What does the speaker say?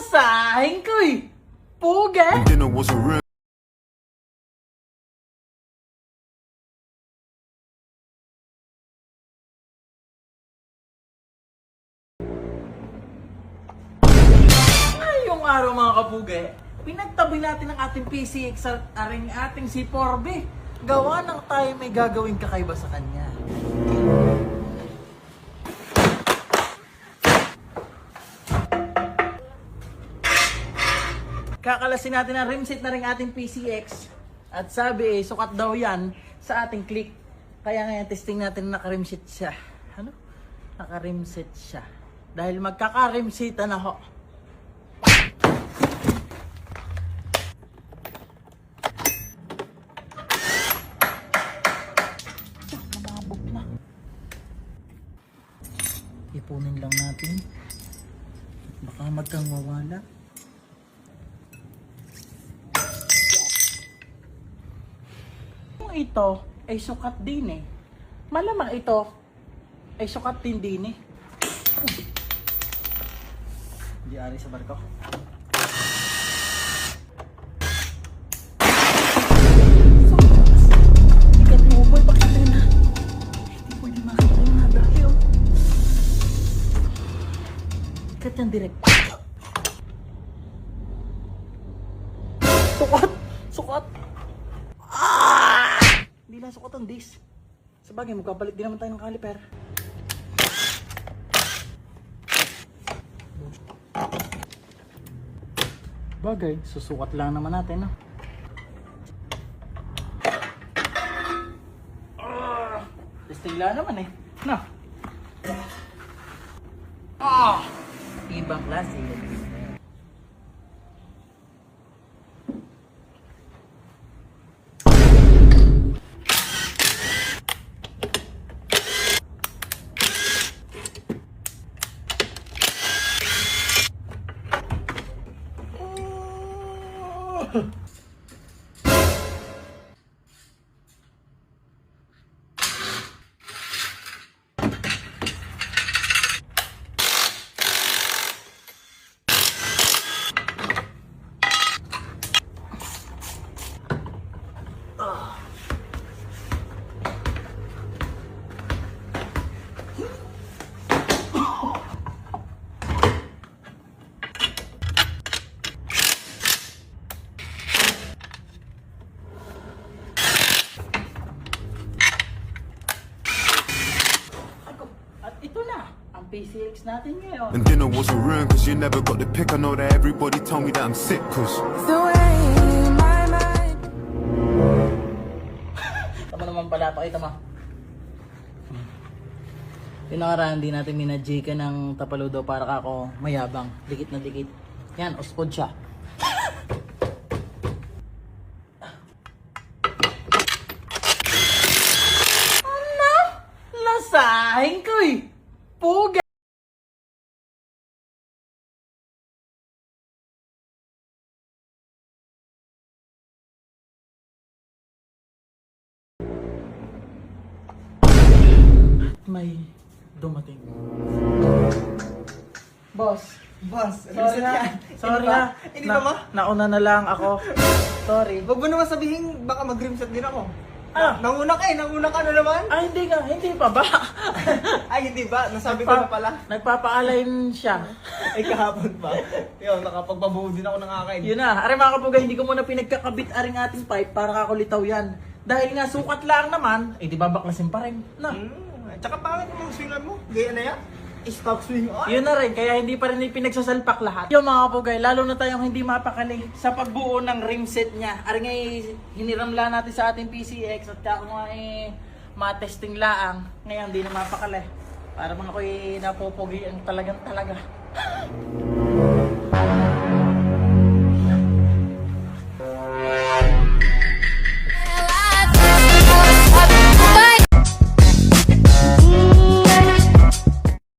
Lasahin ko eh! Puga! Dinner was a real. Ngayong araw mga kapugay, pinagtabi natin ang ating PCX at ating si Porbe. Gawa ng tayo may gagawing kakaiba sa kanya. Kakalasin natin ang rimset na rin ating PCX. At sabi sukat daw yan sa ating click. Kaya ngayon testing natin na naka-rimset siya. Ano? Naka-rimset siya. Dahil magkaka-rimsetan na ho. Namabog na. Ipunin lang natin. Baka magkang mawala. Ito ay sukat din eh. Malamang ito ay sukat din eh. Hindi ari sa barko. Ikat mo boy, pakita na. Hindi pwede makita yung nadali oh. Ikat yan direct. Sukat! Sukat! Hindi lang sukat ang disc. Sabagay, magkapalit din naman tayo ng caliper. Bagay, susukat lang naman natin, no? Testing lang naman eh. No? Ibang klase. PCX natin ngayon. And dinner was a ruin cause you never got the pick. I know that everybody told me that I'm sick cause The way my mind. Tama naman pala, pakita mo. Yung nakaraan, di natin minadjika ng tapaludo para kako mayabang. Dikit na dikit. Yan, ospod siya. Ano? Lasahin ko eh! Puga! May dumating. Boss. Sorry na. Sorry na. Hindi ba ma? Nauna na lang ako. Sorry. Huwag mo naman sabihin baka mag-rimset din ako. Nanguna Nanguna ka na naman? Ay, hindi pa ba? Ay, hindi ba? Nasabi ko na pala. Nagpapaalain siya. Ay, kahapon ba? Yun, nakapagpabuo din ako ng akin. Yun na. Aray mga kapugay, hindi ko muna pinagkakabit aring ating pipe para kakulitaw yan. Dahil nga sukat lang naman, di ba baklasin pa rin? Na. Tsaka pangit yung swingan mo. Gaya na yan. Stop swing on. Yun na rin, kaya hindi pa rin pinagsasalpak lahat. Yung mga kapugay, lalo na tayong hindi mapakali sa pagbuo ng rim set niya. Ari nga hiniram lang natin sa ating PCX at kaya nga matesting laang. Ngayon hindi na mapakali. Para mga ako'y napupugi ang talagang talaga.